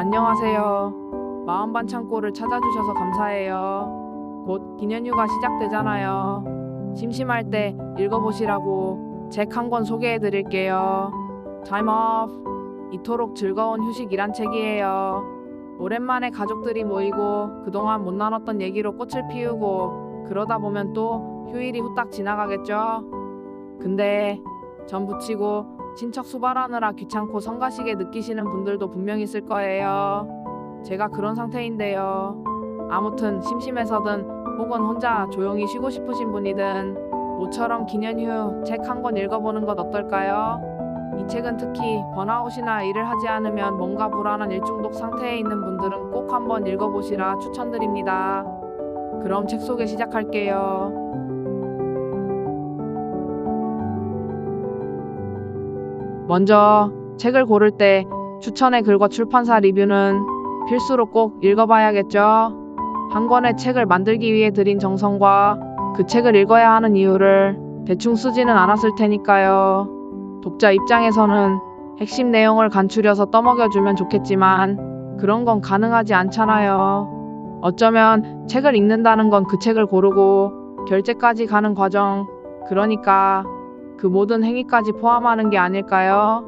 안녕하세요. 마음반 창고를 찾아주셔서 감사해요. 곧 기년휴가 시작되잖아요. 심심할 때 읽어보시라고 책 한 권 소개해 드릴게요. Time Off. 이토록 즐거운 휴식이란 책이에요. 오랜만에 가족들이 모이고 그동안 못 나눴던 얘기로 꽃을 피우고 그러다 보면 또 휴일이 후딱 지나가겠죠. 근데 전 부치고 친척 수발하느라 귀찮고 성가시게 느끼시는 분들도 분명 있을 거예요. 제가 그런 상태인데요. 아무튼 심심해서든 혹은 혼자 조용히 쉬고 싶으신 분이든 모처럼 기년휴 책 한 권 읽어보는 것 어떨까요? 이 책은 특히 번아웃이나 일을 하지 않으면 뭔가 불안한 일중독 상태에 있는 분들은 꼭 한번 읽어보시라 추천드립니다. 그럼 책 소개 시작할게요. 먼저 책을 고를 때 추천의 글과 출판사 리뷰는 필수로 꼭 읽어봐야겠죠. 한 권의 책을 만들기 위해 들인 정성과 그 책을 읽어야 하는 이유를 대충 쓰지는 않았을 테니까요. 독자 입장에서는 핵심 내용을 간추려서 떠먹여주면 좋겠지만 그런 건 가능하지 않잖아요. 어쩌면 책을 읽는다는 건 그 책을 고르고 결제까지 가는 과정, 그러니까 그 모든 행위까지 포함하는 게 아닐까요?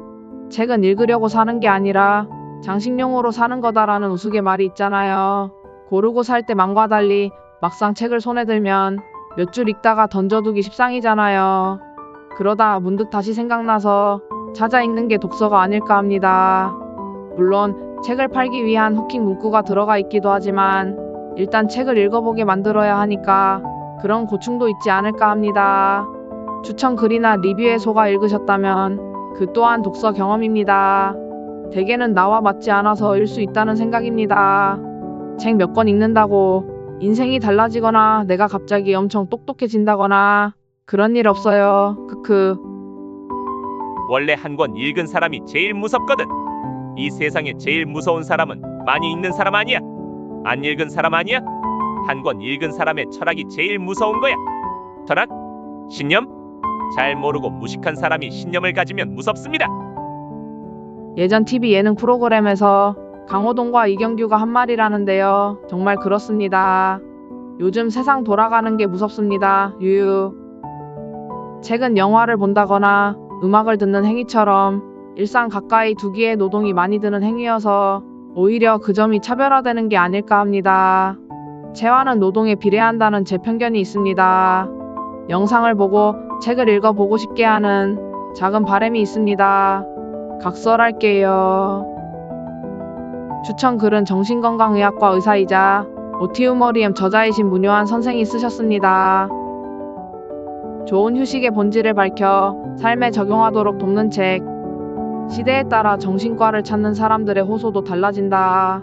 책은 읽으려고 사는 게 아니라 장식용으로 사는 거다라는 우스갯말이 있잖아요. 고르고 살 때 맘과 달리 막상 책을 손에 들면 몇 줄 읽다가 던져두기 십상이잖아요. 그러다 문득 다시 생각나서 찾아 읽는 게 독서가 아닐까 합니다. 물론 책을 팔기 위한 후킹 문구가 들어가 있기도 하지만 일단 책을 읽어보게 만들어야 하니까 그런 고충도 있지 않을까 합니다. 추천 글이나 리뷰에 속아 읽으셨다면 그 또한 독서 경험입니다. 대개는 나와 맞지 않아서 일 수 있다는 생각입니다. 책 몇 권 읽는다고 인생이 달라지거나 내가 갑자기 엄청 똑똑해진다거나 그런 일 없어요. 크크. 원래 한 권 읽은 사람이 제일 무섭거든. 이 세상에 제일 무서운 사람은 많이 읽는 사람 아니야? 안 읽은 사람 아니야? 한 권 읽은 사람의 철학이 제일 무서운 거야. 철학? 신념? 잘 모르고 무식한 사람이 신념을 가지면 무섭습니다. 예전 TV 예능 프로그램에서 강호동과 이경규가 한 말이라는데요. 정말 그렇습니다. 요즘 세상 돌아가는 게 무섭습니다. 유유. 책은 영화를 본다거나 음악을 듣는 행위처럼 일상 가까이 두기에 노동이 많이 드는 행위여서 오히려 그 점이 차별화되는 게 아닐까 합니다. 재화는 노동에 비례한다는 제 편견이 있습니다. 영상을 보고 책을 읽어보고 싶게 하는 작은 바람이 있습니다. 각설할게요. 추천 글은 정신건강의학과 의사이자 오티우머리엠 저자이신 문요한 선생이 쓰셨습니다. 좋은 휴식의 본질을 밝혀 삶에 적용하도록 돕는 책. 시대에 따라 정신과를 찾는 사람들의 호소도 달라진다.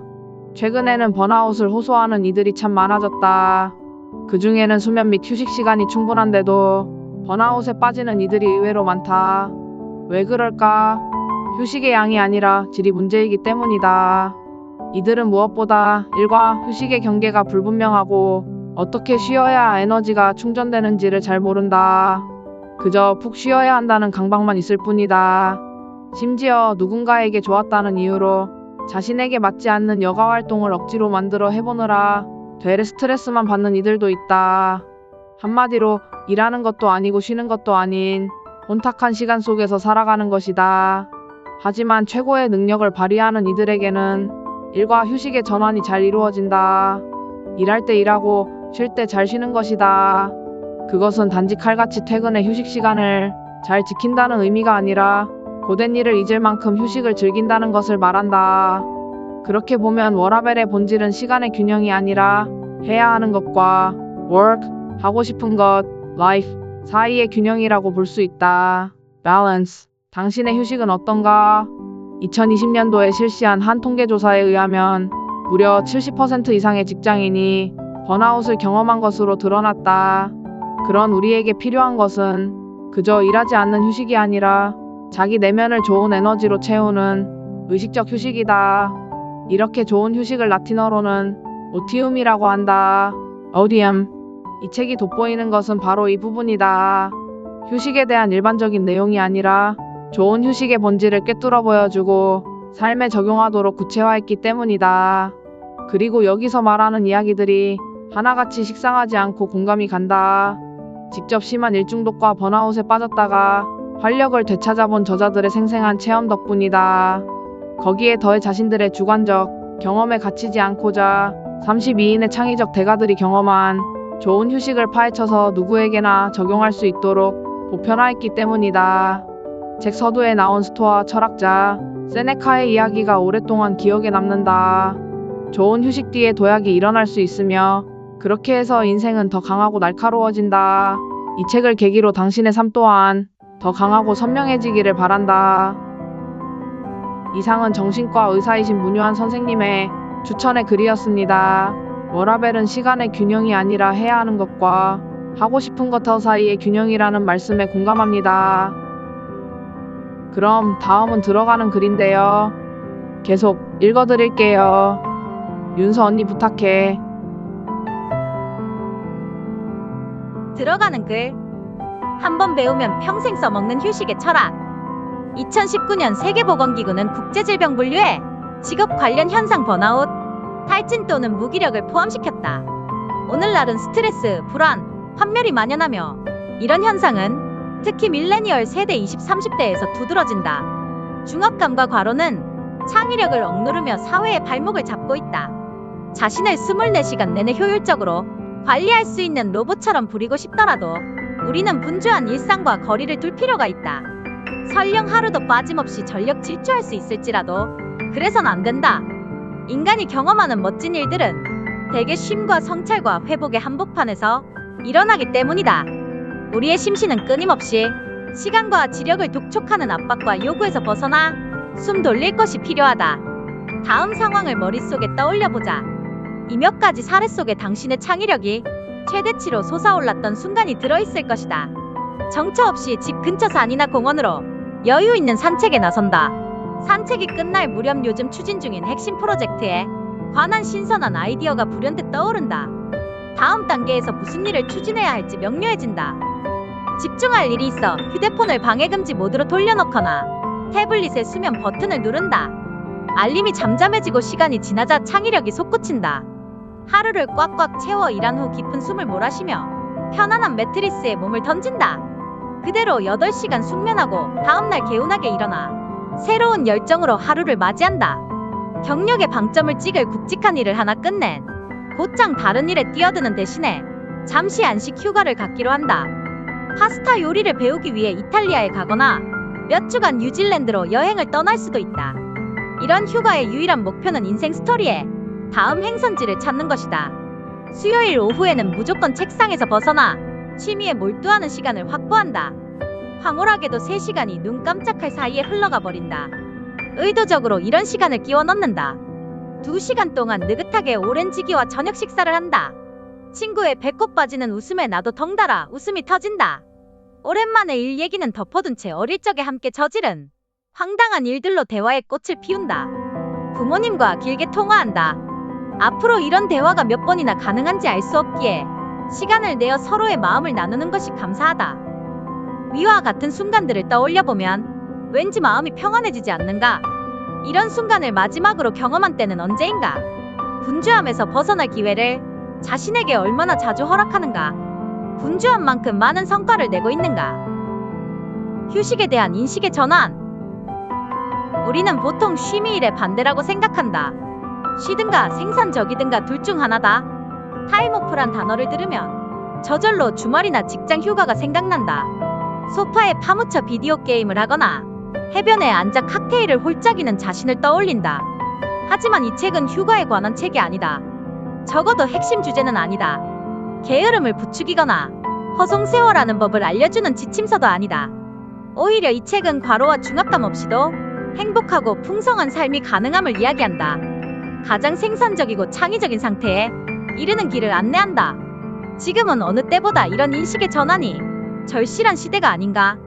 최근에는 번아웃을 호소하는 이들이 참 많아졌다. 그 중에는 수면 및 휴식 시간이 충분한데도 번아웃에 빠지는 이들이 의외로 많다. 왜 그럴까? 휴식의 양이 아니라 질이 문제이기 때문이다. 이들은 무엇보다 일과 휴식의 경계가 불분명하고 어떻게 쉬어야 에너지가 충전되는지를 잘 모른다. 그저 푹 쉬어야 한다는 강박만 있을 뿐이다. 심지어 누군가에게 좋았다는 이유로 자신에게 맞지 않는 여가 활동을 억지로 만들어 해보느라 되레 스트레스만 받는 이들도 있다. 한마디로 일하는 것도 아니고 쉬는 것도 아닌 혼탁한 시간 속에서 살아가는 것이다. 하지만 최고의 능력을 발휘하는 이들에게는 일과 휴식의 전환이 잘 이루어진다. 일할 때 일하고 쉴 때 잘 쉬는 것이다. 그것은 단지 칼같이 퇴근의 휴식 시간을 잘 지킨다는 의미가 아니라 고된 일을 잊을 만큼 휴식을 즐긴다는 것을 말한다. 그렇게 보면 워라벨의 본질은 시간의 균형이 아니라 해야 하는 것과 work, 하고 싶은 것, life 사이의 균형이라고 볼 수 있다. balance. 당신의 휴식은 어떤가? 2020년도에 실시한 한 통계조사에 의하면 무려 70% 이상의 직장인이 번아웃을 경험한 것으로 드러났다. 그런 우리에게 필요한 것은 그저 일하지 않는 휴식이 아니라 자기 내면을 좋은 에너지로 채우는 의식적 휴식이다. 이렇게 좋은 휴식을 라틴어로는 오티움이라고 한다. 오디움. 이 책이 돋보이는 것은 바로 이 부분이다. 휴식에 대한 일반적인 내용이 아니라 좋은 휴식의 본질을 꿰뚫어 보여주고 삶에 적용하도록 구체화했기 때문이다. 그리고 여기서 말하는 이야기들이 하나같이 식상하지 않고 공감이 간다. 직접 심한 일중독과 번아웃에 빠졌다가 활력을 되찾아본 저자들의 생생한 체험 덕분이다. 거기에 더해 자신들의 주관적 경험에 갇히지 않고자 32인의 창의적 대가들이 경험한 좋은 휴식을 파헤쳐서 누구에게나 적용할 수 있도록 보편화했기 때문이다. 책 서두에 나온 스토아 철학자 세네카의 이야기가 오랫동안 기억에 남는다. 좋은 휴식 뒤에 도약이 일어날 수 있으며 그렇게 해서 인생은 더 강하고 날카로워진다. 이 책을 계기로 당신의 삶 또한 더 강하고 선명해지기를 바란다. 이상은 정신과 의사이신 문유한 선생님의 추천의 글이었습니다. 워라벨은 시간의 균형이 아니라 해야 하는 것과 하고 싶은 것 사이의 균형이라는 말씀에 공감합니다. 그럼 다음은 들어가는 글인데요. 계속 읽어드릴게요. 윤서 언니 부탁해. 들어가는 글. 한번 배우면 평생 써먹는 휴식의 철학. 2019년 세계보건기구는 국제질병분류에 직업 관련 현상 번아웃, 탈진 또는 무기력을 포함시켰다. 오늘날은 스트레스, 불안, 환멸이 만연하며 이런 현상은 특히 밀레니얼 세대 20, 30대에서 두드러진다. 중압감과 과로는 창의력을 억누르며 사회의 발목을 잡고 있다. 자신을 24시간 내내 효율적으로 관리할 수 있는 로봇처럼 부리고 싶더라도 우리는 분주한 일상과 거리를 둘 필요가 있다. 설령 하루도 빠짐없이 전력 질주할 수 있을지라도 그래선 안 된다. 인간이 경험하는 멋진 일들은 대개 쉼과 성찰과 회복의 한복판에서 일어나기 때문이다. 우리의 심신은 끊임없이 시간과 지력을 독촉하는 압박과 요구에서 벗어나 숨 돌릴 것이 필요하다. 다음 상황을 머릿속에 떠올려보자. 이 몇 가지 사례 속에 당신의 창의력이 최대치로 솟아올랐던 순간이 들어있을 것이다. 정처 없이 집 근처 산이나 공원으로 여유 있는 산책에 나선다. 산책이 끝날 무렵 요즘 추진 중인 핵심 프로젝트에 관한 신선한 아이디어가 불현듯 떠오른다. 다음 단계에서 무슨 일을 추진해야 할지 명료해진다. 집중할 일이 있어 휴대폰을 방해금지 모드로 돌려놓거나 태블릿의 수면 버튼을 누른다. 알림이 잠잠해지고 시간이 지나자 창의력이 솟구친다. 하루를 꽉꽉 채워 일한 후 깊은 숨을 몰아쉬며 편안한 매트리스에 몸을 던진다. 그대로 8시간 숙면하고 다음날 개운하게 일어나 새로운 열정으로 하루를 맞이한다. 경력의 방점을 찍을 굵직한 일을 하나 끝낸 곧장 다른 일에 뛰어드는 대신에 잠시 안식 휴가를 갖기로 한다. 파스타 요리를 배우기 위해 이탈리아에 가거나 몇 주간 뉴질랜드로 여행을 떠날 수도 있다. 이런 휴가의 유일한 목표는 인생 스토리에 다음 행선지를 찾는 것이다. 수요일 오후에는 무조건 책상에서 벗어나 취미에 몰두하는 시간을 확보한다. 황홀하게도 3시간이 눈 깜짝할 사이에 흘러가 버린다. 의도적으로 이런 시간을 끼워 넣는다. 2시간 동안 느긋하게 오렌지기와 저녁 식사를 한다. 친구의 배꼽 빠지는 웃음에 나도 덩달아 웃음이 터진다. 오랜만에 일 얘기는 덮어둔 채 어릴 적에 함께 저지른 황당한 일들로 대화의 꽃을 피운다. 부모님과 길게 통화한다. 앞으로 이런 대화가 몇 번이나 가능한지 알 수 없기에 시간을 내어 서로의 마음을 나누는 것이 감사하다. 위와 같은 순간들을 떠올려보면 왠지 마음이 평안해지지 않는가? 이런 순간을 마지막으로 경험한 때는 언제인가? 분주함에서 벗어날 기회를 자신에게 얼마나 자주 허락하는가? 분주한 만큼 많은 성과를 내고 있는가? 휴식에 대한 인식의 전환. 우리는 보통 쉼이 일의 반대라고 생각한다. 쉬든가 생산적이든가 둘 중 하나다. 타임오프란 단어를 들으면 저절로 주말이나 직장 휴가가 생각난다. 소파에 파묻혀 비디오 게임을 하거나 해변에 앉아 칵테일을 홀짝이는 자신을 떠올린다. 하지만 이 책은 휴가에 관한 책이 아니다. 적어도 핵심 주제는 아니다. 게으름을 부추기거나 허송세월하는 법을 알려주는 지침서도 아니다. 오히려 이 책은 과로와 중압감 없이도 행복하고 풍성한 삶이 가능함을 이야기한다. 가장 생산적이고 창의적인 상태에 이르는 길을 안내한다. 지금은 어느 때보다 이런 인식의 전환이 절실한 시대가 아닌가.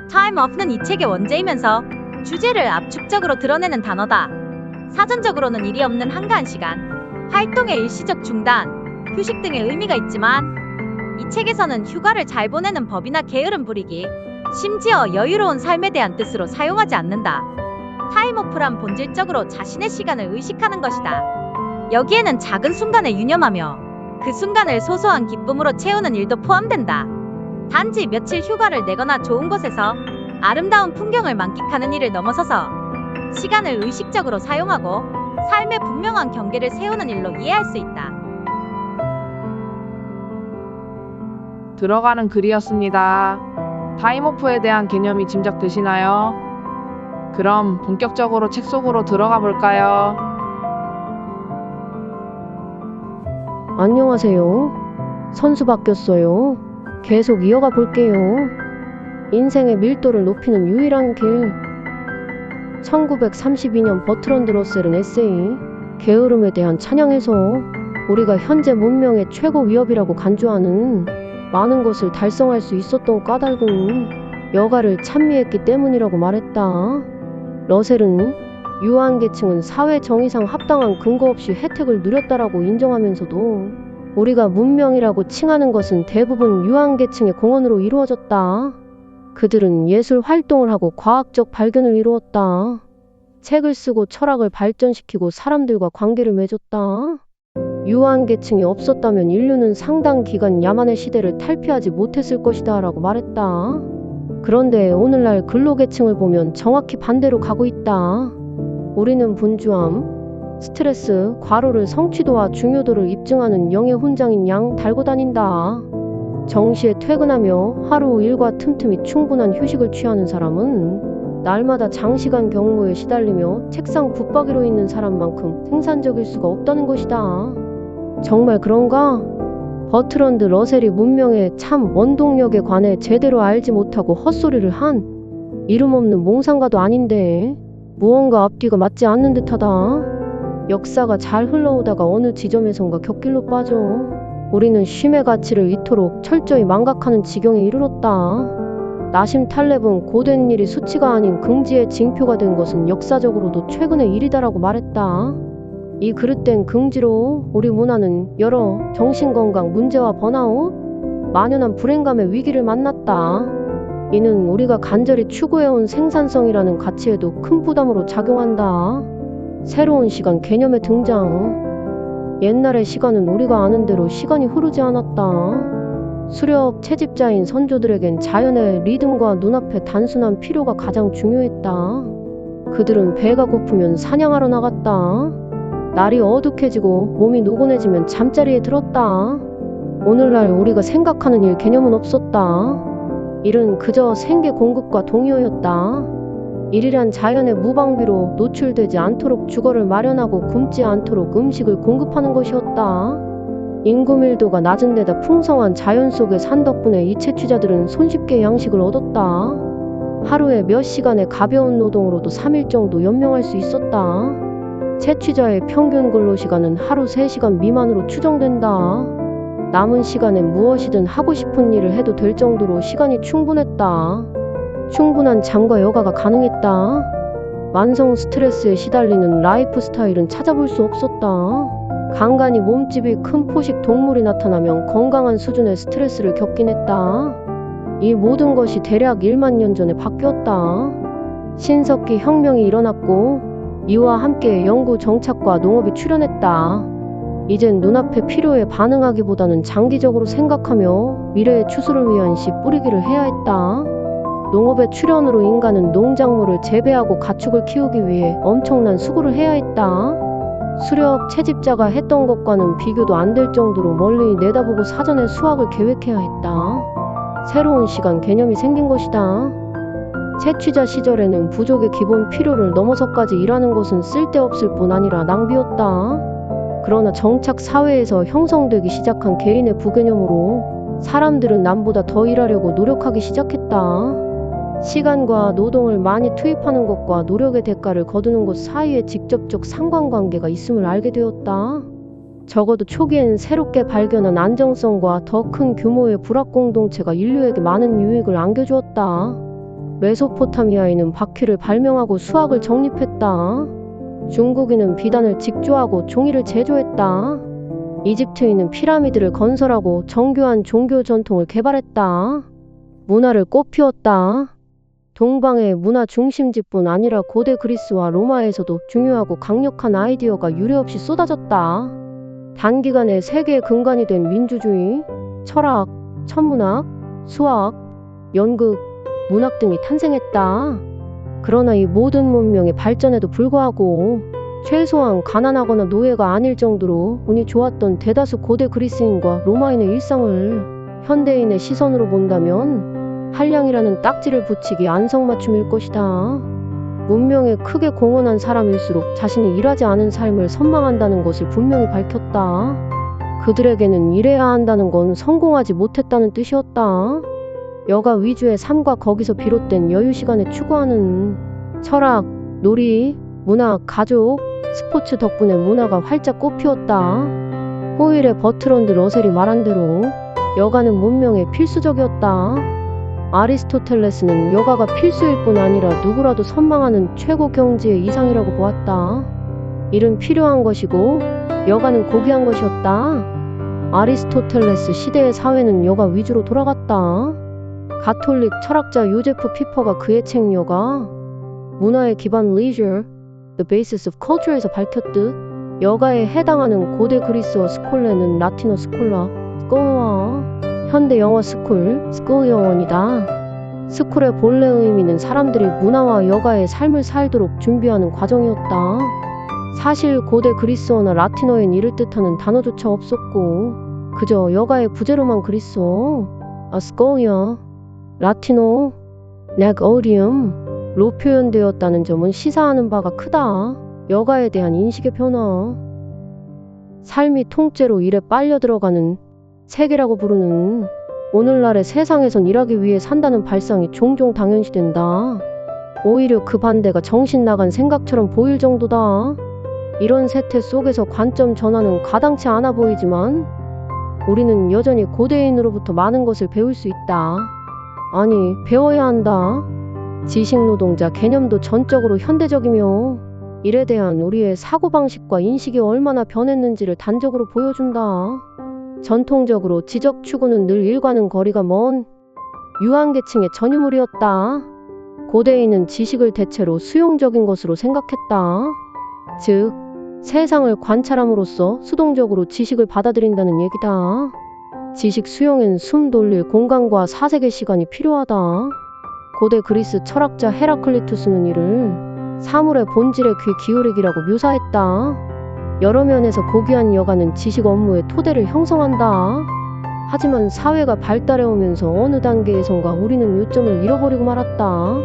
Time Off는 이 책의 원제이면서 주제를 압축적으로 드러내는 단어다. 사전적으로는 일이 없는 한가한 시간, 활동의 일시적 중단, 휴식 등의 의미가 있지만 이 책에서는 휴가를 잘 보내는 법이나 게으름 부리기, 심지어 여유로운 삶에 대한 뜻으로 사용하지 않는다. 타임오프란 본질적으로 자신의 시간을 의식하는 것이다. 여기에는 작은 순간을 유념하며 그 순간을 소소한 기쁨으로 채우는 일도 포함된다. 단지 며칠 휴가를 내거나 좋은 곳에서 아름다운 풍경을 만끽하는 일을 넘어서서 시간을 의식적으로 사용하고 삶의 분명한 경계를 세우는 일로 이해할 수 있다. 들어가는 글이었습니다. 타임오프에 대한 개념이 짐작되시나요? 그럼 본격적으로 책 속으로 들어가 볼까요? 안녕하세요. 선수 바뀌었어요. 계속 이어가 볼게요. 인생의 밀도를 높이는 유일한 길. 1932년 버트런드 러셀은 에세이 게으름에 대한 찬양에서 우리가 현재 문명의 최고 위협이라고 간주하는 많은 것을 달성할 수 있었던 까닭은 여가를 찬미했기 때문이라고 말했다. 러셀은 유아계층은 사회 정의상 합당한 근거 없이 혜택을 누렸다라고 인정하면서도 우리가 문명이라고 칭하는 것은 대부분 유아계층의 공헌으로 이루어졌다. 그들은 예술 활동을 하고 과학적 발견을 이루었다. 책을 쓰고 철학을 발전시키고 사람들과 관계를 맺었다. 유아계층이 없었다면 인류는 상당 기간 야만의 시대를 탈피하지 못했을 것이다 라고 말했다. 그런데 오늘날 근로계층을 보면 정확히 반대로 가고 있다. 우리는 분주함, 스트레스, 과로를 성취도와 중요도를 입증하는 영의 훈장인 양 달고 다닌다. 정시에 퇴근하며 하루 일과 틈틈이 충분한 휴식을 취하는 사람은 날마다 장시간 경무에 시달리며 책상 붙박이로 있는 사람만큼 생산적일 수가 없다는 것이다. 정말 그런가? 버트런드 러셀이 문명의 참 원동력에 관해 제대로 알지 못하고 헛소리를 한 이름 없는 몽상가도 아닌데 무언가 앞뒤가 맞지 않는 듯하다. 역사가 잘 흘러오다가 어느 지점에선가 곁길로 빠져 우리는 쉼의 가치를 이토록 철저히 망각하는 지경에 이르렀다. 나심 탈렙은 고된 일이 수치가 아닌 긍지의 징표가 된 것은 역사적으로도 최근의 일이다라고 말했다. 이 그릇된 긍지로 우리 문화는 여러 정신건강 문제와 번아웃, 만연한 불행감의 위기를 만났다. 이는 우리가 간절히 추구해온 생산성이라는 가치에도 큰 부담으로 작용한다. 새로운 시간 개념의 등장. 옛날의 시간은 우리가 아는 대로 시간이 흐르지 않았다. 수렵 채집자인 선조들에겐 자연의 리듬과 눈앞의 단순한 필요가 가장 중요했다. 그들은 배가 고프면 사냥하러 나갔다. 날이 어둑해지고 몸이 노곤해지면 잠자리에 들었다. 오늘날 우리가 생각하는 일 개념은 없었다. 일은 그저 생계 공급과 동요였다. 일이란 자연의 무방비로 노출되지 않도록 주거를 마련하고 굶지 않도록 음식을 공급하는 것이었다. 인구 밀도가 낮은 데다 풍성한 자연 속에 산 덕분에 이 채취자들은 손쉽게 양식을 얻었다. 하루에 몇 시간의 가벼운 노동으로도 3일 정도 연명할 수 있었다. 채취자의 평균 근로시간은 하루 3시간 미만으로 추정된다. 남은 시간엔 무엇이든 하고 싶은 일을 해도 될 정도로 시간이 충분했다. 충분한 잠과 여가가 가능했다. 만성 스트레스에 시달리는 라이프 스타일은 찾아볼 수 없었다. 간간히 몸집이 큰 포식 동물이 나타나면 건강한 수준의 스트레스를 겪긴 했다. 이 모든 것이 대략 1만 년 전에 바뀌었다. 신석기 혁명이 일어났고 이와 함께 연구 정착과 농업이 출현했다. 이젠 눈앞의 필요에 반응하기보다는 장기적으로 생각하며 미래의 추수를 위한 씨 뿌리기를 해야 했다. 농업의 출현으로 인간은 농작물을 재배하고 가축을 키우기 위해 엄청난 수고를 해야 했다. 수렵 채집자가 했던 것과는 비교도 안 될 정도로 멀리 내다보고 사전에 수확을 계획해야 했다. 새로운 시간 개념이 생긴 것이다. 채취자 시절에는 부족의 기본 필요를 넘어서까지 일하는 것은 쓸데없을 뿐 아니라 낭비였다. 그러나 정착 사회에서 형성되기 시작한 개인의 부개념으로 사람들은 남보다 더 일하려고 노력하기 시작했다. 시간과 노동을 많이 투입하는 것과 노력의 대가를 거두는 것 사이에 직접적 상관관계가 있음을 알게 되었다. 적어도 초기엔 새롭게 발견한 안정성과 더 큰 규모의 불합 공동체가 인류에게 많은 유익을 안겨주었다. 메소포타미아인은 바퀴를 발명하고 수학을 정립했다. 중국인은 비단을 직조하고 종이를 제조했다. 이집트인은 피라미드를 건설하고 정교한 종교 전통을 개발했다. 문화를 꽃피웠다. 동방의 문화 중심지뿐 아니라 고대 그리스와 로마에서도 중요하고 강력한 아이디어가 유례없이 쏟아졌다. 단기간에 세계의 근간이 된 민주주의, 철학, 천문학, 수학, 연극, 문학 등이 탄생했다. 그러나 이 모든 문명의 발전에도 불구하고 최소한 가난하거나 노예가 아닐 정도로 운이 좋았던 대다수 고대 그리스인과 로마인의 일상을 현대인의 시선으로 본다면 한량이라는 딱지를 붙이기 안성맞춤일 것이다. 문명에 크게 공헌한 사람일수록 자신이 일하지 않은 삶을 선망한다는 것을 분명히 밝혔다. 그들에게는 일해야 한다는 건 성공하지 못했다는 뜻이었다. 여가 위주의 삶과 거기서 비롯된 여유 시간에 추구하는 철학, 놀이, 문학, 가족, 스포츠 덕분에 문화가 활짝 꽃피웠다. 호일의 버트런드 러셀이 말한 대로 여가는 문명에 필수적이었다. 아리스토텔레스는 여가가 필수일 뿐 아니라 누구라도 선망하는 최고 경지의 이상이라고 보았다. 일은 필요한 것이고 여가는 고귀한 것이었다. 아리스토텔레스 시대의 사회는 여가 위주로 돌아갔다. 가톨릭 철학자 요제프 피퍼가 그의 책 여가, 문화의 기반 leisure, the basis of culture에서 밝혔듯 여가에 해당하는 고대 그리스어 스콜레는 라틴어 스콜라, 스콜라, 현대 영어 스쿨, 스쿨 영어이다. 스쿨의 본래 의미는 사람들이 문화와 여가의 삶을 살도록 준비하는 과정이었다. 사실 고대 그리스어나 라틴어엔 이를 뜻하는 단어조차 없었고 그저 여가의 부제로만 그리스어, 스콜이야, 라틴어, 넥오디움로 표현되었다는 점은 시사하는 바가 크다. 여가에 대한 인식의 변화. 삶이 통째로 일에 빨려 들어가는 세계라고 부르는 오늘날의 세상에선 일하기 위해 산다는 발상이 종종 당연시된다. 오히려 그 반대가 정신 나간 생각처럼 보일 정도다. 이런 세태 속에서 관점 전환은 가당치 않아 보이지만 우리는 여전히 고대인으로부터 많은 것을 배울 수 있다. 아니, 배워야 한다. 지식노동자 개념도 전적으로 현대적이며 일에 대한 우리의 사고방식과 인식이 얼마나 변했는지를 단적으로 보여준다. 전통적으로 지적 추구는 늘 일과는 거리가 먼 유한계층의 전유물이었다. 고대인은 지식을 대체로 수용적인 것으로 생각했다. 즉, 세상을 관찰함으로써 수동적으로 지식을 받아들인다는 얘기다. 지식 수용엔 숨 돌릴 공간과 사색의 시간이 필요하다. 고대 그리스 철학자 헤라클리투스는 이를 사물의 본질에 귀 기울이기라고 묘사했다. 여러 면에서 고귀한 여가는 지식 업무의 토대를 형성한다. 하지만 사회가 발달해오면서 어느 단계에선가 우리는 요점을 잃어버리고 말았다.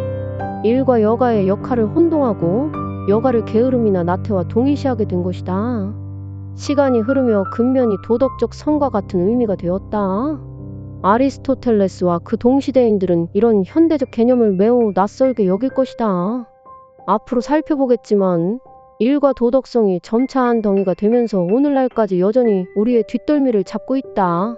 일과 여가의 역할을 혼동하고 여가를 게으름이나 나태와 동일시하게 된 것이다. 시간이 흐르며 근면이 도덕적 성과 같은 의미가 되었다. 아리스토텔레스와 그 동시대인들은 이런 현대적 개념을 매우 낯설게 여길 것이다. 앞으로 살펴보겠지만 일과 도덕성이 점차 한 덩이가 되면서 오늘날까지 여전히 우리의 뒷덜미를 잡고 있다.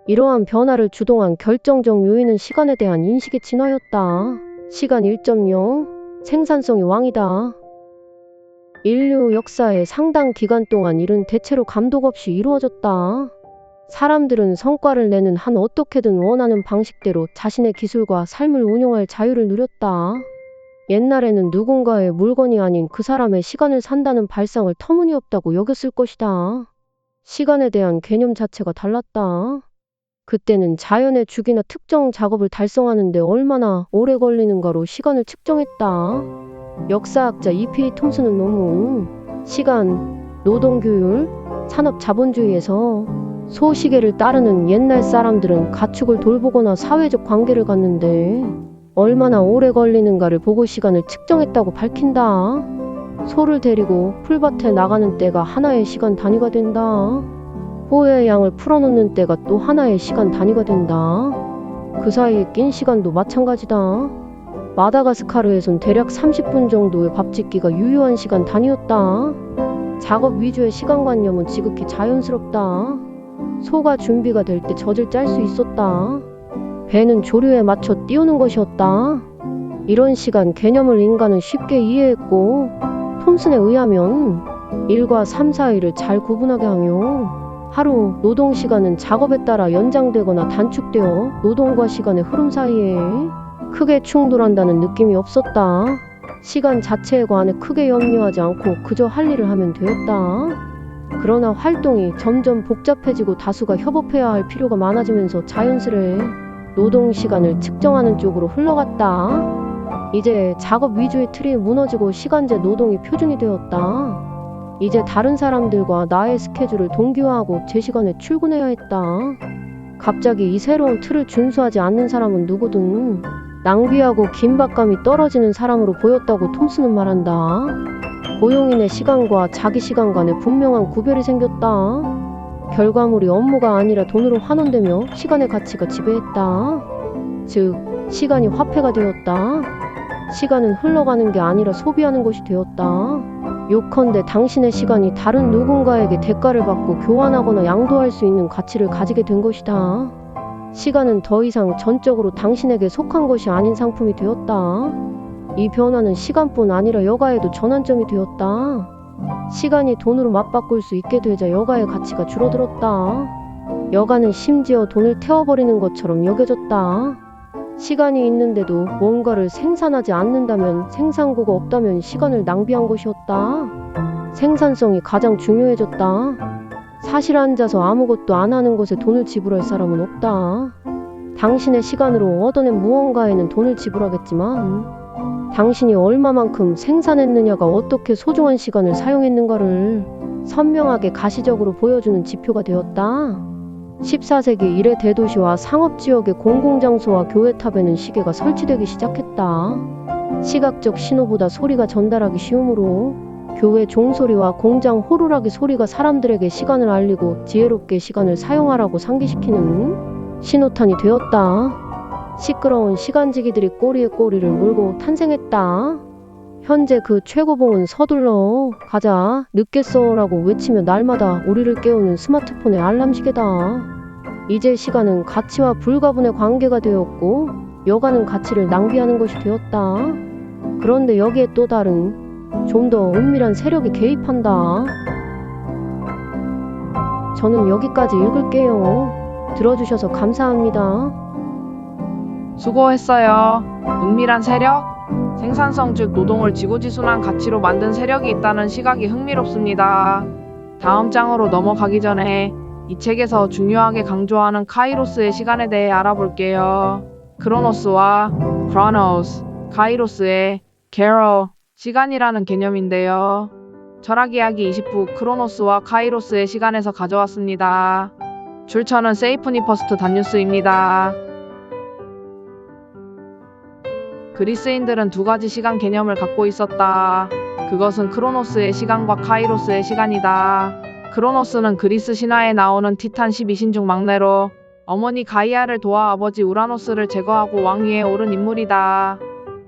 이러한 변화를 주동한 결정적 요인은 시간에 대한 인식의 진화였다. 시간 1.0, 생산성이 왕이다. 인류 역사의 상당 기간 동안 일은 대체로 감독 없이 이루어졌다. 사람들은 성과를 내는 한 어떻게든 원하는 방식대로 자신의 기술과 삶을 운용할 자유를 누렸다. 옛날에는 누군가의 물건이 아닌 그 사람의 시간을 산다는 발상을 터무니없다고 여겼을 것이다. 시간에 대한 개념 자체가 달랐다. 그때는 자연의 주기나 특정 작업을 달성하는데 얼마나 오래 걸리는가로 시간을 측정했다. 역사학자 E.P. 톰슨은 너무 시간, 노동규율, 산업자본주의에서 소시계를 따르는 옛날 사람들은 가축을 돌보거나 사회적 관계를 갖는데 얼마나 오래 걸리는가를 보고 시간을 측정했다고 밝힌다. 소를 데리고 풀밭에 나가는 때가 하나의 시간 단위가 된다. 호의 양을 풀어놓는 때가 또 하나의 시간 단위가 된다. 그 사이에 낀 시간도 마찬가지다. 마다가스카르에선 대략 30분 정도의 밥 짓기가 유효한 시간 단위였다. 작업 위주의 시간관념은 지극히 자연스럽다. 소가 준비가 될 때 젖을 짤 수 있었다. 배는 조류에 맞춰 띄우는 것이었다. 이런 시간 개념을 인간은 쉽게 이해했고 톰슨에 의하면 일과 삶 사이를 잘 구분하게 하며 하루 노동시간은 작업에 따라 연장되거나 단축되어 노동과 시간의 흐름 사이에 크게 충돌한다는 느낌이 없었다. 시간 자체에 관해 크게 염려하지 않고 그저 할 일을 하면 되었다. 그러나 활동이 점점 복잡해지고 다수가 협업해야 할 필요가 많아지면서 자연스레 노동 시간을 측정하는 쪽으로 흘러갔다. 이제 작업 위주의 틀이 무너지고 시간제 노동이 표준이 되었다. 이제 다른 사람들과 나의 스케줄을 동기화하고 제 시간에 출근해야 했다. 갑자기 이 새로운 틀을 준수하지 않는 사람은 누구든 낭비하고 긴박감이 떨어지는 사람으로 보였다고 톰스는 말한다. 고용인의 시간과 자기 시간 간에 분명한 구별이 생겼다. 결과물이 업무가 아니라 돈으로 환원되며 시간의 가치가 지배했다. 즉, 시간이 화폐가 되었다. 시간은 흘러가는 게 아니라 소비하는 것이 되었다. 요컨대 당신의 시간이 다른 누군가에게 대가를 받고 교환하거나 양도할 수 있는 가치를 가지게 된 것이다. 시간은 더 이상 전적으로 당신에게 속한 것이 아닌 상품이 되었다. 이 변화는 시간뿐 아니라 여가에도 전환점이 되었다. 시간이 돈으로 맞바꿀 수 있게 되자 여가의 가치가 줄어들었다. 여가는 심지어 돈을 태워버리는 것처럼 여겨졌다. 시간이 있는데도 뭔가를 생산하지 않는다면, 생산고가 없다면 시간을 낭비한 것이었다. 생산성이 가장 중요해졌다. 사실 앉아서 아무것도 안 하는 것에 돈을 지불할 사람은 없다. 당신의 시간으로 얻어낸 무언가에는 돈을 지불하겠지만 당신이 얼마만큼 생산했느냐가 어떻게 소중한 시간을 사용했는가를 선명하게 가시적으로 보여주는 지표가 되었다. 14세기 이래 대도시와 상업지역의 공공장소와 교회탑에는 시계가 설치되기 시작했다. 시각적 신호보다 소리가 전달하기 쉬우므로 교회 종소리와 공장 호루라기 소리가 사람들에게 시간을 알리고 지혜롭게 시간을 사용하라고 상기시키는 신호탄이 되었다. 시끄러운 시간지기들이 꼬리에 꼬리를 물고 탄생했다. 현재 그 최고봉은 서둘러 가자, 늦겠어라고 외치며 날마다 우리를 깨우는 스마트폰의 알람시계다. 이제 시간은 가치와 불가분의 관계가 되었고 여가는 가치를 낭비하는 것이 되었다. 그런데 여기에 또 다른 좀 더 은밀한 세력이 개입한다. 저는 여기까지 읽을게요. 들어주셔서 감사합니다. 수고했어요. 은밀한 세력? 생산성 즉 노동을 지고지순한 가치로 만든 세력이 있다는 시각이 흥미롭습니다. 다음 장으로 넘어가기 전에 이 책에서 중요하게 강조하는 카이로스의 시간에 대해 알아볼게요. 크로노스와 크로노스, 카이로스의 게로, 시간이라는 개념인데요. 철학 이야기 20부 크로노스와 카이로스의 시간에서 가져왔습니다. 출처는 세이프니 퍼스트 단뉴스입니다. 그리스인들은 두 가지 시간 개념을 갖고 있었다. 그것은 크로노스의 시간과 카이로스의 시간이다. 크로노스는 그리스 신화에 나오는 티탄 12신 중 막내로 어머니 가이아를 도와 아버지 우라노스를 제거하고 왕위에 오른 인물이다.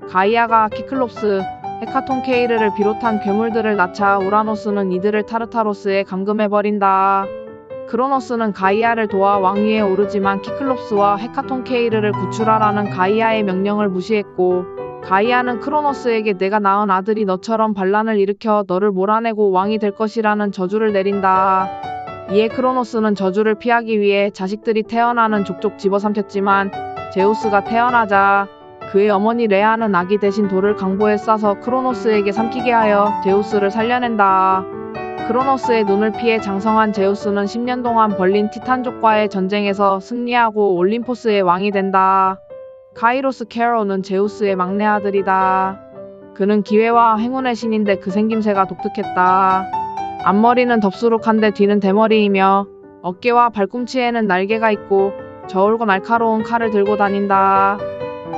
가이아가 키클롭스, 헤카톤케이르를 비롯한 괴물들을 낳자 우라노스는 이들을 타르타로스에 감금해버린다. 크로노스는 가이아를 도와 왕위에 오르지만 키클롭스와 헤카톤케이르를 구출하라는 가이아의 명령을 무시했고 가이아는 크로노스에게 내가 낳은 아들이 너처럼 반란을 일으켜 너를 몰아내고 왕이 될 것이라는 저주를 내린다. 이에 크로노스는 저주를 피하기 위해 자식들이 태어나는 족족 집어삼켰지만 제우스가 태어나자 그의 어머니 레아는 아기 대신 돌을 강보에 싸서 크로노스에게 삼키게 하여 제우스를 살려낸다. 크로노스의 눈을 피해 장성한 제우스는 10년 동안 벌린 티탄족과의 전쟁에서 승리하고 올림포스의 왕이 된다. 카이로스 케로는 제우스의 막내 아들이다. 그는 기회와 행운의 신인데 그 생김새가 독특했다. 앞머리는 덥수룩한데 뒤는 대머리이며 어깨와 발꿈치에는 날개가 있고 저울과 날카로운 칼을 들고 다닌다.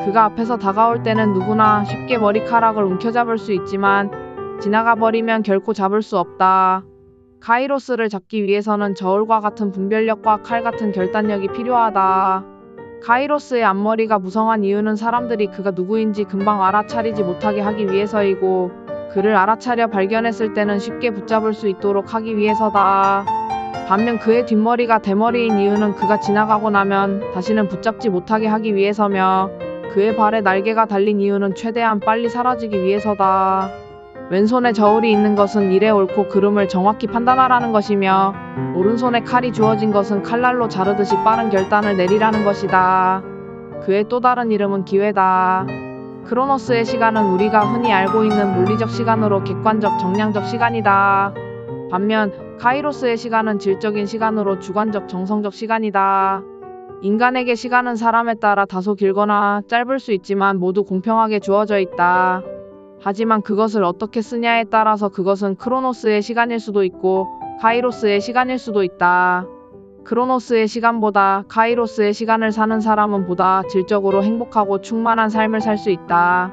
그가 앞에서 다가올 때는 누구나 쉽게 머리카락을 움켜잡을 수 있지만 지나가 버리면 결코 잡을 수 없다. 카이로스를 잡기 위해서는 저울과 같은 분별력과 칼 같은 결단력이 필요하다. 카이로스의 앞머리가 무성한 이유는 사람들이 그가 누구인지 금방 알아차리지 못하게 하기 위해서이고 그를 알아차려 발견했을 때는 쉽게 붙잡을 수 있도록 하기 위해서다. 반면 그의 뒷머리가 대머리인 이유는 그가 지나가고 나면 다시는 붙잡지 못하게 하기 위해서며 그의 발에 날개가 달린 이유는 최대한 빨리 사라지기 위해서다. 왼손에 저울이 있는 것은 일의 옳고 그름을 정확히 판단하라는 것이며 오른손에 칼이 주어진 것은 칼날로 자르듯이 빠른 결단을 내리라는 것이다. 그의 또 다른 이름은 기회다. 크로노스의 시간은 우리가 흔히 알고 있는 물리적 시간으로 객관적 정량적 시간이다. 반면 카이로스의 시간은 질적인 시간으로 주관적 정성적 시간이다. 인간에게 시간은 사람에 따라 다소 길거나 짧을 수 있지만 모두 공평하게 주어져 있다. 하지만 그것을 어떻게 쓰냐에 따라서 그것은 크로노스의 시간일 수도 있고 카이로스의 시간일 수도 있다. 크로노스의 시간보다 카이로스의 시간을 사는 사람은 보다 질적으로 행복하고 충만한 삶을 살 수 있다.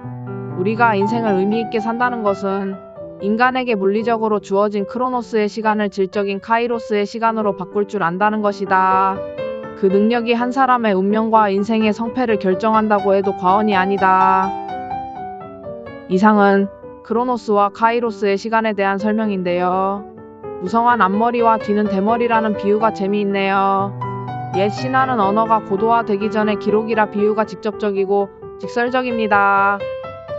우리가 인생을 의미 있게 산다는 것은 인간에게 물리적으로 주어진 크로노스의 시간을 질적인 카이로스의 시간으로 바꿀 줄 안다는 것이다. 그 능력이 한 사람의 운명과 인생의 성패를 결정한다고 해도 과언이 아니다. 이상은 크로노스와 카이로스의 시간에 대한 설명인데요. 무성한 앞머리와 뒤는 대머리라는 비유가 재미있네요. 옛 신화는 언어가 고도화되기 전에 기록이라 비유가 직접적이고 직설적입니다.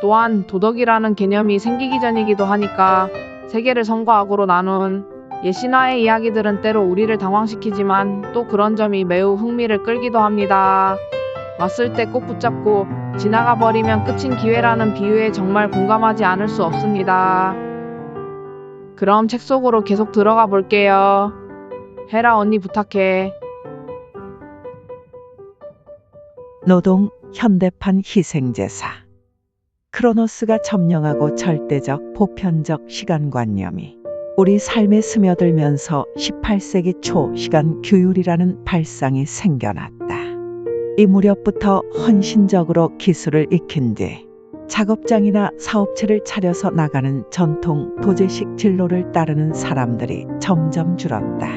또한 도덕이라는 개념이 생기기 전이기도 하니까 세계를 선과 악으로 나눈 옛 신화의 이야기들은 때로 우리를 당황시키지만 또 그런 점이 매우 흥미를 끌기도 합니다. 왔을 때 꼭 붙잡고 지나가 버리면 끝인 기회라는 비유에 정말 공감하지 않을 수 없습니다. 그럼 책 속으로 계속 들어가 볼게요. 헤라 언니 부탁해. 노동 현대판 희생제사. 크로노스가 점령하고 절대적 보편적 시간관념이 우리 삶에 스며들면서 18세기 초 시간 규율이라는 발상이 생겨났다. 이 무렵부터 헌신적으로 기술을 익힌 뒤 작업장이나 사업체를 차려서 나가는 전통 도제식 진로를 따르는 사람들이 점점 줄었다.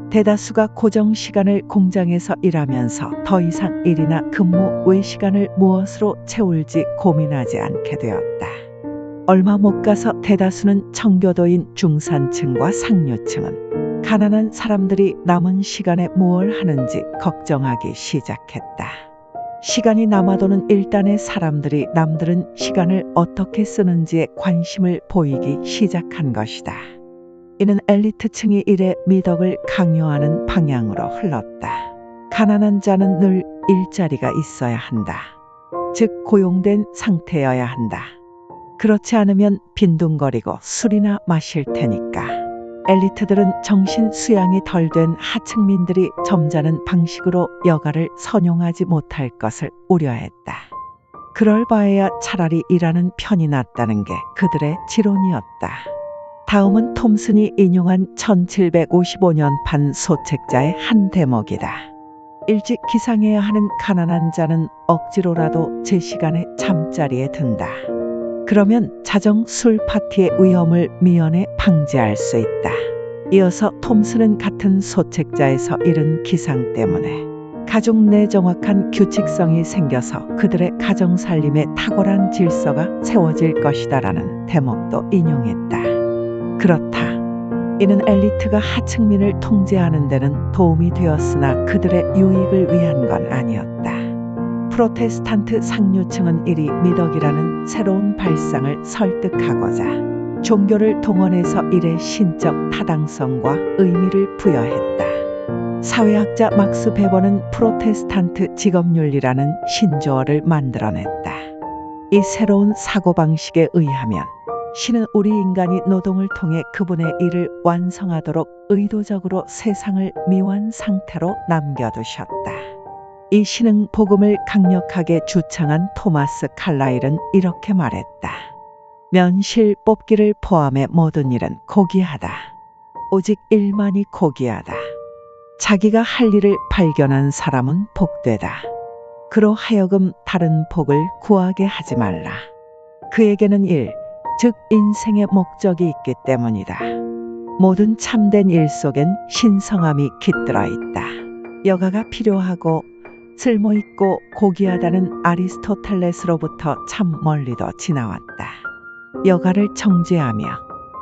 대다수가 고정 시간을 공장에서 일하면서 더 이상 일이나 근무 외 시간을 무엇으로 채울지 고민하지 않게 되었다. 얼마 못 가서 대다수는 청교도인 중산층과 상류층은 가난한 사람들이 남은 시간에 무엇을 하는지 걱정하기 시작했다. 시간이 남아도는 일단의 사람들이 남들은 시간을 어떻게 쓰는지에 관심을 보이기 시작한 것이다. 이는 엘리트층이 일의 미덕을 강요하는 방향으로 흘렀다. 가난한 자는 늘 일자리가 있어야 한다. 즉 고용된 상태여야 한다. 그렇지 않으면 빈둥거리고 술이나 마실 테니까. 엘리트들은 정신 수양이 덜 된 하층민들이 점잖은 방식으로 여가를 선용하지 못할 것을 우려했다. 그럴 바에야 차라리 일하는 편이 낫다는 게 그들의 지론이었다. 다음은 톰슨이 인용한 1755년판 소책자의 한 대목이다. 일찍 기상해야 하는 가난한 자는 억지로라도 제 시간에 잠자리에 든다. 그러면 자정 술 파티의 위험을 미연에 방지할 수 있다. 이어서 톰슨은 같은 소책자에서 이른 기상 때문에 가족 내 정확한 규칙성이 생겨서 그들의 가정 살림에 탁월한 질서가 세워질 것이다라는 대목도 인용했다. 그렇다. 이는 엘리트가 하층민을 통제하는 데는 도움이 되었으나 그들의 유익을 위한 건 아니었다. 프로테스탄트 상류층은 이리 미덕이라는 새로운 발상을 설득하고자 종교를 동원해서 일의 신적 타당성과 의미를 부여했다. 사회학자 막스 베버는 프로테스탄트 직업윤리라는 신조어를 만들어냈다. 이 새로운 사고방식에 의하면 신은 우리 인간이 노동을 통해 그분의 일을 완성하도록 의도적으로 세상을 미완 상태로 남겨두셨다. 이 신흥 복음을 강력하게 주창한 토마스 칼라일은 이렇게 말했다. 면실 뽑기를 포함해 모든 일은 고귀하다. 오직 일만이 고귀하다. 자기가 할 일을 발견한 사람은 복되다. 그로 하여금 다른 복을 구하게 하지 말라. 그에게는 일, 즉 인생의 목적이 있기 때문이다. 모든 참된 일 속엔 신성함이 깃들어 있다. 여가가 필요하고 쓸모있고 고귀하다는 아리스토텔레스로부터 참 멀리도 지나왔다. 여가를 정죄하며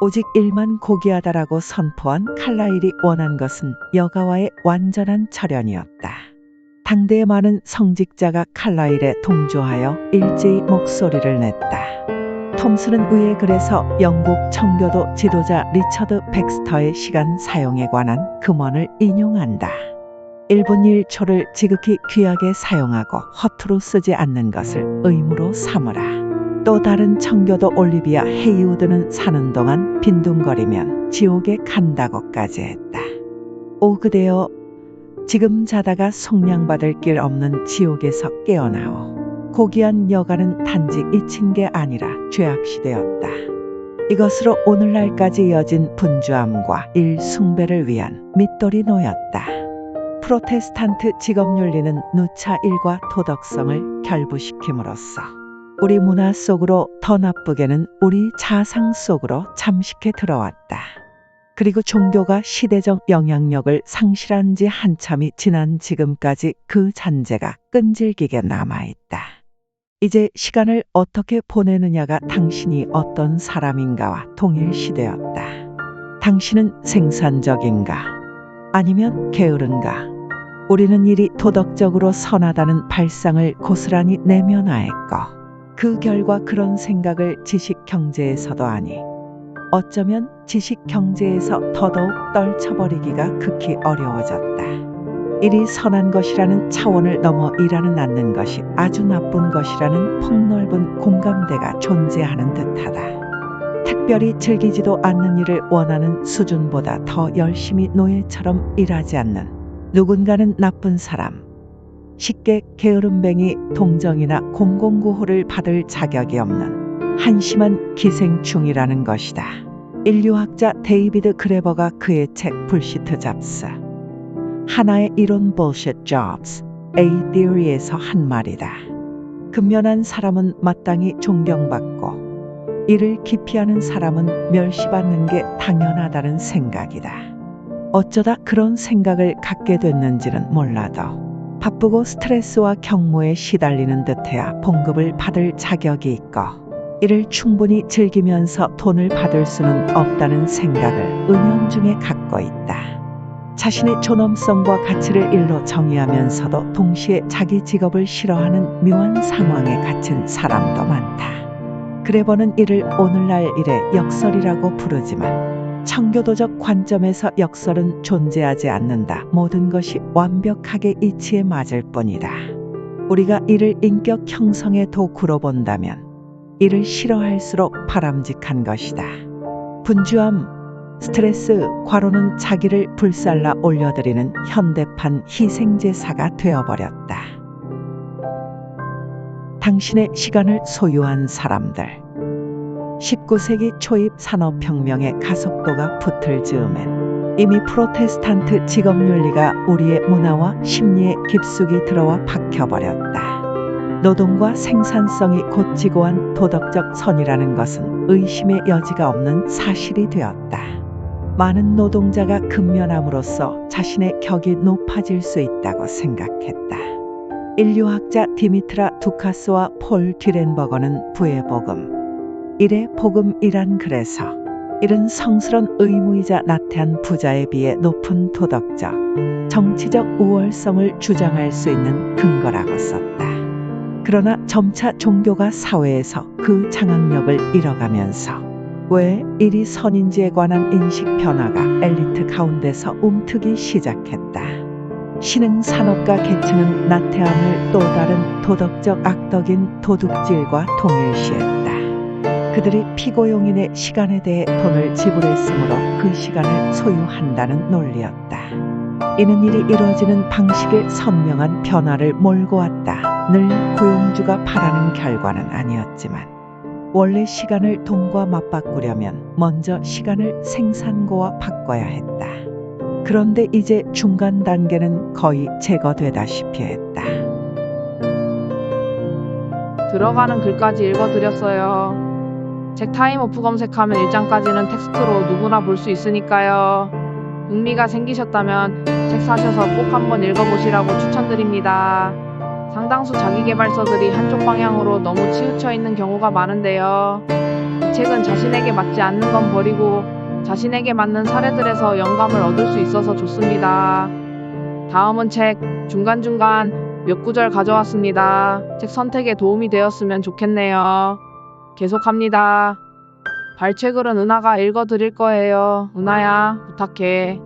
오직 일만 고귀하다라고 선포한 칼라일이 원한 것은 여가와의 완전한 절연이었다. 당대의 많은 성직자가 칼라일에 동조하여 일제히 목소리를 냈다. 톰슨은 위에 글에서 영국 청교도 지도자 리처드 백스터의 시간 사용에 관한 금언을 인용한다. 1분 1초를 지극히 귀하게 사용하고 허투루 쓰지 않는 것을 의무로 삼으라. 또 다른 청교도 올리비아 헤이우드는 사는 동안 빈둥거리면 지옥에 간다고까지 했다. 오 그대여, 지금 자다가 속량받을 길 없는 지옥에서 깨어나오. 고귀한 여가는 단지 잊힌 게 아니라 죄악시되었다. 이것으로 오늘날까지 이어진 분주함과 일숭배를 위한 밑돌이 놓였다. 프로테스탄트 직업윤리는 누차 일과 도덕성을 결부시킴으로써 우리 문화 속으로, 더 나쁘게는 우리 자상 속으로 잠식해 들어왔다. 그리고 종교가 시대적 영향력을 상실한 지 한참이 지난 지금까지 그 잔재가 끈질기게 남아있다. 이제 시간을 어떻게 보내느냐가 당신이 어떤 사람인가와 동일시되었다. 당신은 생산적인가? 아니면 게으른가? 우리는 일이 도덕적으로 선하다는 발상을 고스란히 내면화했고, 그 결과 그런 생각을 지식 경제에서도 아니, 어쩌면 지식 경제에서 더더욱 떨쳐버리기가 극히 어려워졌다. 일이 선한 것이라는 차원을 넘어 일하는 않는 것이 아주 나쁜 것이라는 폭넓은 공감대가 존재하는 듯하다. 특별히 즐기지도 않는 일을 원하는 수준보다 더 열심히 노예처럼 일하지 않는 누군가는 나쁜 사람, 쉽게 게으름뱅이 동정이나 공공구호를 받을 자격이 없는 한심한 기생충이라는 것이다. 인류학자 데이비드 그레버가 그의 책 불시트 잡스, 하나의 이론 bullshit jobs, A Theory에서 한 말이다. 근면한 사람은 마땅히 존경받고 이를 기피하는 사람은 멸시받는 게 당연하다는 생각이다. 어쩌다 그런 생각을 갖게 됐는지는 몰라도 바쁘고 스트레스와 경무에 시달리는 듯해야 봉급을 받을 자격이 있고 이를 충분히 즐기면서 돈을 받을 수는 없다는 생각을 은연중에 갖고 있다. 자신의 존엄성과 가치를 일로 정의하면서도 동시에 자기 직업을 싫어하는 묘한 상황에 갇힌 사람도 많다. 그레버는 이를 오늘날 일의 역설이라고 부르지만 청교도적 관점에서 역설은 존재하지 않는다. 모든 것이 완벽하게 이치에 맞을 뿐이다. 우리가 이를 인격 형성의 도구로 본다면 이를 싫어할수록 바람직한 것이다. 분주함, 스트레스, 과로는 자기를 불살라 올려드리는 현대판 희생제사가 되어버렸다. 당신의 시간을 소유한 사람들, 19세기 초입 산업혁명의 가속도가 붙을 즈음엔 이미 프로테스탄트 직업윤리가 우리의 문화와 심리에 깊숙이 들어와 박혀버렸다. 노동과 생산성이 곧 지고한 도덕적 선이라는 것은 의심의 여지가 없는 사실이 되었다. 많은 노동자가 근면함으로써 자신의 격이 높아질 수 있다고 생각했다. 인류학자 디미트라 두카스와 폴 듀렌버거는 부의 복음, 일의 복음이란 그래서 일은 성스런 의무이자 나태한 부자에 비해 높은 도덕적, 정치적 우월성을 주장할 수 있는 근거라고 썼다. 그러나 점차 종교가 사회에서 그 장악력을 잃어가면서 왜 일이 선인지에 관한 인식 변화가 엘리트 가운데서 움트기 시작했다. 신흥 산업가 계층은 나태함을 또 다른 도덕적 악덕인 도둑질과 동일시했다. 그들이 피고용인의 시간에 대해 돈을 지불했으므로 그 시간을 소유한다는 논리였다. 이는 일이 이루어지는 방식에 선명한 변화를 몰고 왔다. 늘 고용주가 바라는 결과는 아니었지만 원래 시간을 돈과 맞바꾸려면 먼저 시간을 생산고와 바꿔야 했다. 그런데 이제 중간 단계는 거의 제거되다시피 했다. 들어가는 글까지 읽어드렸어요. 책 타임오프 검색하면 1장까지는 텍스트로 누구나 볼 수 있으니까요. 흥미가 생기셨다면 책 사셔서 꼭 한번 읽어보시라고 추천드립니다. 상당수 자기계발서들이 한쪽 방향으로 너무 치우쳐 있는 경우가 많은데요. 이 책은 자신에게 맞지 않는 건 버리고 자신에게 맞는 사례들에서 영감을 얻을 수 있어서 좋습니다. 다음은 책 중간중간 몇 구절 가져왔습니다. 책 선택에 도움이 되었으면 좋겠네요. 계속합니다. 발췌글은 은하가 읽어드릴 거예요. 은하야, 부탁해.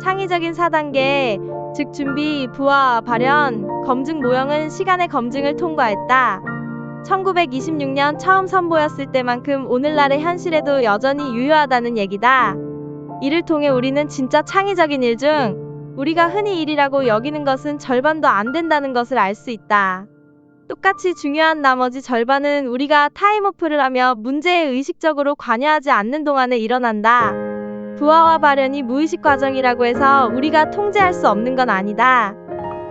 창의적인 4단계, 즉 준비, 부화, 발현, 검증 모형은 시간의 검증을 통과했다. 1926년 처음 선보였을 때만큼 오늘날의 현실에도 여전히 유효하다는 얘기다. 이를 통해 우리는 진짜 창의적인 일 중 우리가 흔히 일이라고 여기는 것은 절반도 안 된다는 것을 알 수 있다. 똑같이 중요한 나머지 절반은 우리가 타임오프를 하며 문제에 의식적으로 관여하지 않는 동안에 일어난다. 부화와 발현이 무의식 과정이라고 해서 우리가 통제할 수 없는 건 아니다.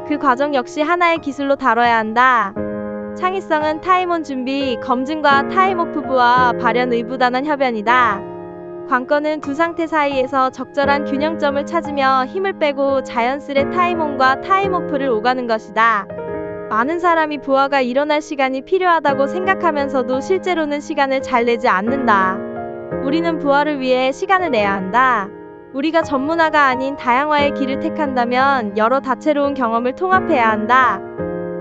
그 과정 역시 하나의 기술로 다뤄야 한다. 창의성은 타임온 준비, 검증과 타임오프 부화, 발현 의부단한 협연이다. 관건은 두 상태 사이에서 적절한 균형점을 찾으며 힘을 빼고 자연스레 타임온과 타임오프를 오가는 것이다. 많은 사람이 부화가 일어날 시간이 필요하다고 생각하면서도 실제로는 시간을 잘 내지 않는다. 우리는 부화를 위해 시간을 내야 한다. 우리가 전문화가 아닌 다양화의 길을 택한다면 여러 다채로운 경험을 통합해야 한다.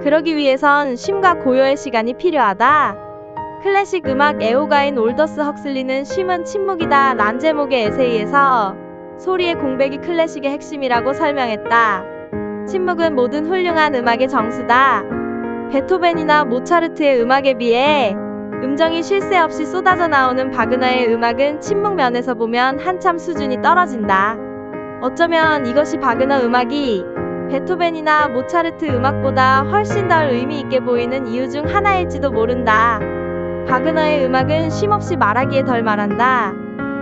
그러기 위해선 쉼과 고요의 시간이 필요하다. 클래식 음악 애호가인 올더스 헉슬리는 쉼은 침묵이다 란 제목의 에세이에서 소리의 공백이 클래식의 핵심이라고 설명했다. 침묵은 모든 훌륭한 음악의 정수다. 베토벤이나 모차르트의 음악에 비해 음정이 쉴 새 없이 쏟아져 나오는 바그너의 음악은 침묵 면에서 보면 한참 수준이 떨어진다. 어쩌면 이것이 바그너 음악이 베토벤이나 모차르트 음악보다 훨씬 덜 의미 있게 보이는 이유 중 하나일지도 모른다. 바그너의 음악은 쉼없이 말하기에 덜 말한다.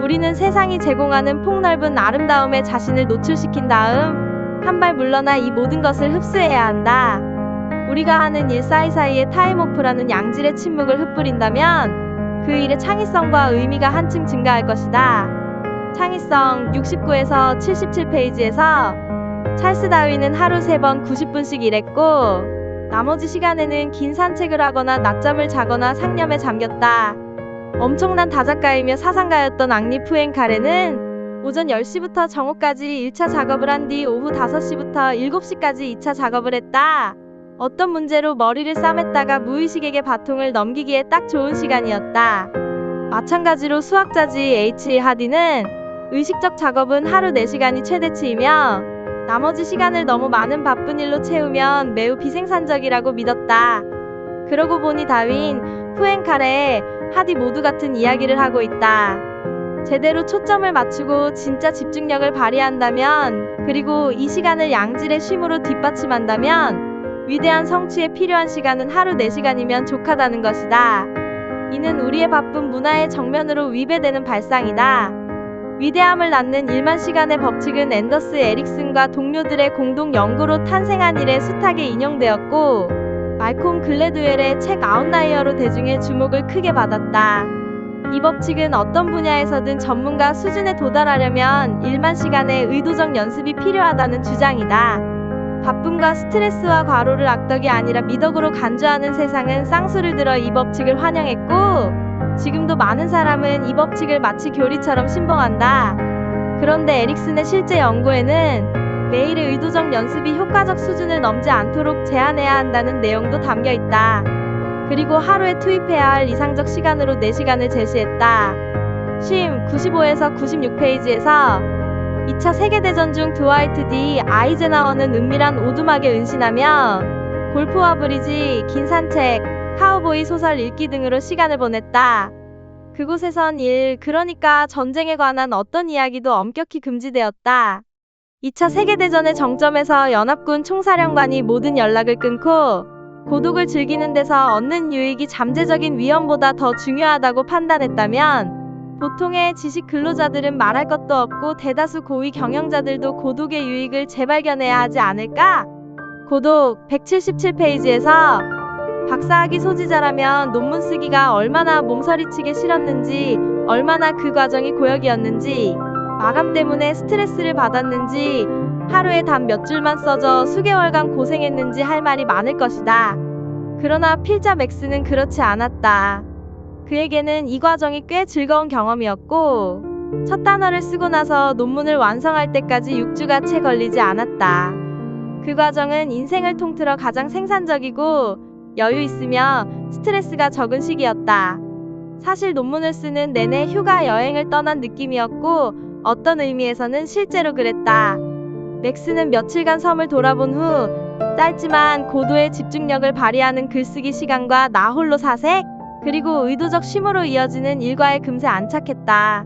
우리는 세상이 제공하는 폭넓은 아름다움에 자신을 노출시킨 다음 한 발 물러나 이 모든 것을 흡수해야 한다. 우리가 하는 일 사이사이에 타임오프라는 양질의 침묵을 흩뿌린다면 그 일의 창의성과 의미가 한층 증가할 것이다. 창의성 69에서 77페이지에서 찰스 다윈은 하루 3번 90분씩 일했고 나머지 시간에는 긴 산책을 하거나 낮잠을 자거나 상념에 잠겼다. 엄청난 다작가이며 사상가였던 앙리 푸엔카레는 오전 10시부터 정오까지 1차 작업을 한 뒤 오후 5시부터 7시까지 2차 작업을 했다. 어떤 문제로 머리를 싸맸다가 무의식에게 바통을 넘기기에 딱 좋은 시간이었다. 마찬가지로 수학자지 H. 하디는 의식적 작업은 하루 4시간이 최대치이며 나머지 시간을 너무 많은 바쁜 일로 채우면 매우 비생산적이라고 믿었다. 그러고 보니 다윈, 푸엔카레, 하디 모두 같은 이야기를 하고 있다. 제대로 초점을 맞추고 진짜 집중력을 발휘한다면 그리고 이 시간을 양질의 쉼으로 뒷받침한다면 위대한 성취에 필요한 시간은 하루 4시간이면 족하다는 것이다. 이는 우리의 바쁜 문화의 정면으로 위배되는 발상이다. 위대함을 낳는 1만 시간의 법칙은 앤더스 에릭슨과 동료들의 공동 연구로 탄생한 일의 숱하게 인용되었고 말콤 글래드웰의 책 아웃라이어로 대중의 주목을 크게 받았다. 이 법칙은 어떤 분야에서든 전문가 수준에 도달하려면 1만 시간의 의도적 연습이 필요하다는 주장이다. 바쁨과 스트레스와 과로를 악덕이 아니라 미덕으로 간주하는 세상은 쌍수를 들어 이 법칙을 환영했고 지금도 많은 사람은 이 법칙을 마치 교리처럼 신봉한다. 그런데 에릭슨의 실제 연구에는 매일의 의도적 연습이 효과적 수준을 넘지 않도록 제한해야 한다는 내용도 담겨 있다. 그리고 하루에 투입해야 할 이상적 시간으로 4시간을 제시했다. 쉼 95에서 96페이지에서 2차 세계대전 중 드와이트 D. 아이젠하워는 은밀한 오두막에 은신하며 골프와 브리지, 긴 산책, 카우보이 소설 읽기 등으로 시간을 보냈다. 그곳에선 그러니까 전쟁에 관한 어떤 이야기도 엄격히 금지되었다. 2차 세계대전의 정점에서 연합군 총사령관이 모든 연락을 끊고 고독을 즐기는 데서 얻는 유익이 잠재적인 위험보다 더 중요하다고 판단했다면 보통의 지식 근로자들은 말할 것도 없고 대다수 고위 경영자들도 고독의 유익을 재발견해야 하지 않을까? 고독 177페이지에서 박사학위 소지자라면 논문 쓰기가 얼마나 몸서리치게 싫었는지, 얼마나 그 과정이 고역이었는지, 마감 때문에 스트레스를 받았는지, 하루에 단 몇 줄만 써져 수개월간 고생했는지 할 말이 많을 것이다. 그러나 필자 맥스는 그렇지 않았다. 그에게는 이 과정이 꽤 즐거운 경험이었고 첫 단어를 쓰고 나서 논문을 완성할 때까지 6주가 채 걸리지 않았다. 그 과정은 인생을 통틀어 가장 생산적이고 여유 있으며 스트레스가 적은 시기였다. 사실 논문을 쓰는 내내 휴가 여행을 떠난 느낌이었고 어떤 의미에서는 실제로 그랬다. 맥스는 며칠간 섬을 돌아본 후 짧지만 고도의 집중력을 발휘하는 글쓰기 시간과 나 홀로 사색, 그리고 의도적 쉼으로 이어지는 일과에 금세 안착했다.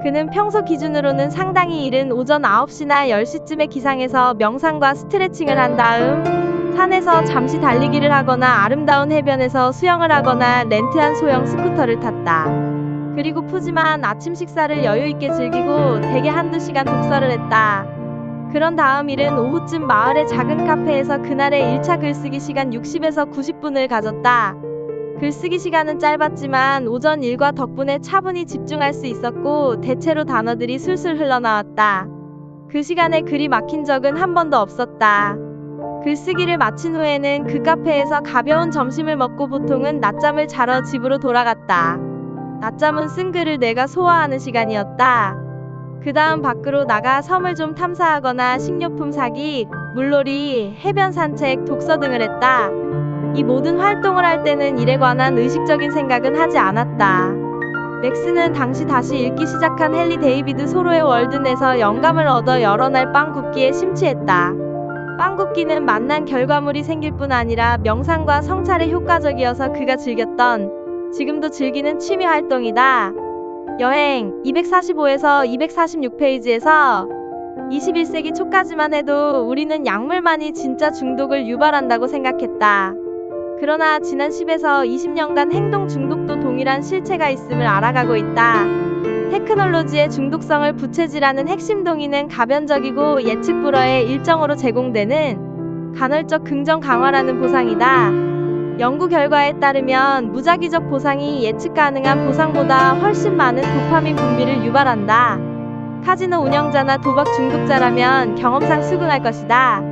그는 평소 기준으로는 상당히 이른 오전 9시나 10시쯤에 기상해서 명상과 스트레칭을 한 다음 산에서 잠시 달리기를 하거나 아름다운 해변에서 수영을 하거나 렌트한 소형 스쿠터를 탔다. 그리고 푸짐한 아침 식사를 여유 있게 즐기고 대개 한두 시간 독서를 했다. 그런 다음 이른 오후쯤 마을의 작은 카페에서 그날의 1차 글쓰기 시간 60에서 90분을 가졌다. 글쓰기 시간은 짧았지만 오전 일과 덕분에 차분히 집중할 수 있었고 대체로 단어들이 술술 흘러나왔다. 그 시간에 글이 막힌 적은 한 번도 없었다. 글쓰기를 마친 후에는 그 카페에서 가벼운 점심을 먹고 보통은 낮잠을 자러 집으로 돌아갔다. 낮잠은 쓴 글을 내가 소화하는 시간이었다. 그 다음 밖으로 나가 섬을 좀 탐사하거나 식료품 사기, 물놀이, 해변 산책, 독서 등을 했다. 이 모든 활동을 할 때는 일에 관한 의식적인 생각은 하지 않았다. 맥스는 당시 다시 읽기 시작한 헨리 데이비드 소로의 월든에서 영감을 얻어 여러 날 빵 굽기에 심취했다. 빵 굽기는 맛난 결과물이 생길 뿐 아니라 명상과 성찰에 효과적이어서 그가 즐겼던, 지금도 즐기는 취미 활동이다. 여행 245에서 246페이지에서 21세기 초까지만 해도 우리는 약물만이 진짜 중독을 유발한다고 생각했다. 그러나 지난 10에서 20년간 행동 중독도 동일한 실체가 있음을 알아가고 있다. 테크놀로지의 중독성을 부채질하는 핵심 동의는 가변적이고 예측 불허의 일정으로 제공되는 간헐적 긍정 강화라는 보상이다. 연구 결과에 따르면 무작위적 보상이 예측 가능한 보상보다 훨씬 많은 도파민 분비를 유발한다. 카지노 운영자나 도박 중독자라면 경험상 수긍할 것이다.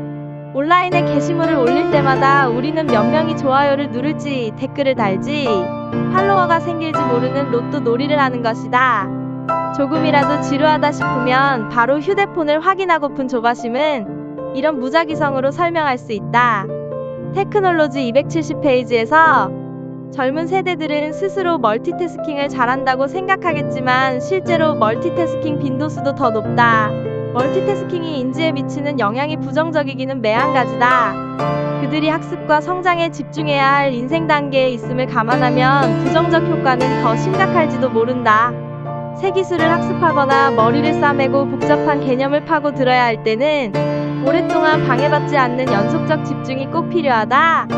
온라인에 게시물을 올릴 때마다 우리는 몇 명이 좋아요를 누를지 댓글을 달지 팔로워가 생길지 모르는 로또 놀이를 하는 것이다. 조금이라도 지루하다 싶으면 바로 휴대폰을 확인하고픈 조바심은 이런 무작위성으로 설명할 수 있다. 테크놀로지 270페이지에서 젊은 세대들은 스스로 멀티태스킹을 잘한다고 생각하겠지만 실제로 멀티태스킹 빈도수도 더 높다. 멀티태스킹이 인지에 미치는 영향이 부정적이기는 매한가지다. 그들이 학습과 성장에 집중해야 할 인생 단계에 있음을 감안하면 부정적 효과는 더 심각할지도 모른다. 새 기술을 학습하거나 머리를 싸매고 복잡한 개념을 파고 들어야 할 때는 오랫동안 방해받지 않는 연속적 집중이 꼭 필요하다.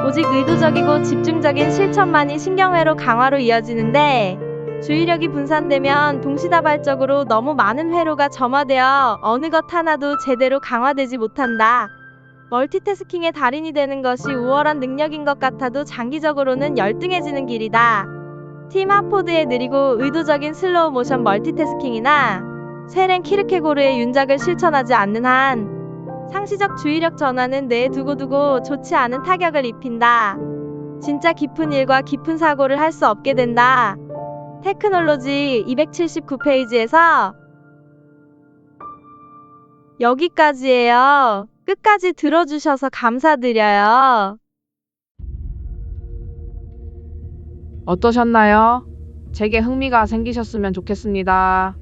오직 의도적이고 집중적인 실천만이 신경회로 강화로 이어지는데 주의력이 분산되면 동시다발적으로 너무 많은 회로가 점화되어 어느 것 하나도 제대로 강화되지 못한다. 멀티태스킹의 달인이 되는 것이 우월한 능력인 것 같아도 장기적으로는 열등해지는 길이다. 팀 하포드의 느리고 의도적인 슬로우 모션 멀티태스킹이나 쇠렌 키르케고르의 윤작을 실천하지 않는 한 상시적 주의력 전환은 뇌에 두고두고 좋지 않은 타격을 입힌다. 진짜 깊은 일과 깊은 사고를 할 수 없게 된다. 테크놀로지 279페이지에서 여기까지예요. 끝까지 들어주셔서 감사드려요. 어떠셨나요? 제게 흥미가 생기셨으면 좋겠습니다.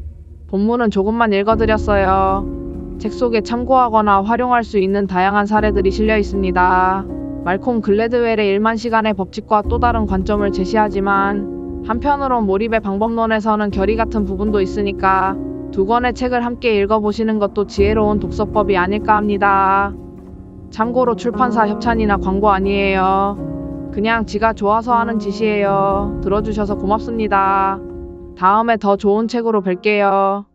본문은 조금만 읽어드렸어요. 책 속에 참고하거나 활용할 수 있는 다양한 사례들이 실려 있습니다. 말콤 글래드웰의 1만 시간의 법칙과 또 다른 관점을 제시하지만 한편으론 몰입의 방법론에서는 결이 같은 부분도 있으니까 두 권의 책을 함께 읽어보시는 것도 지혜로운 독서법이 아닐까 합니다. 참고로 출판사 협찬이나 광고 아니에요. 그냥 지가 좋아서 하는 짓이에요. 들어주셔서 고맙습니다. 다음에 더 좋은 책으로 뵐게요.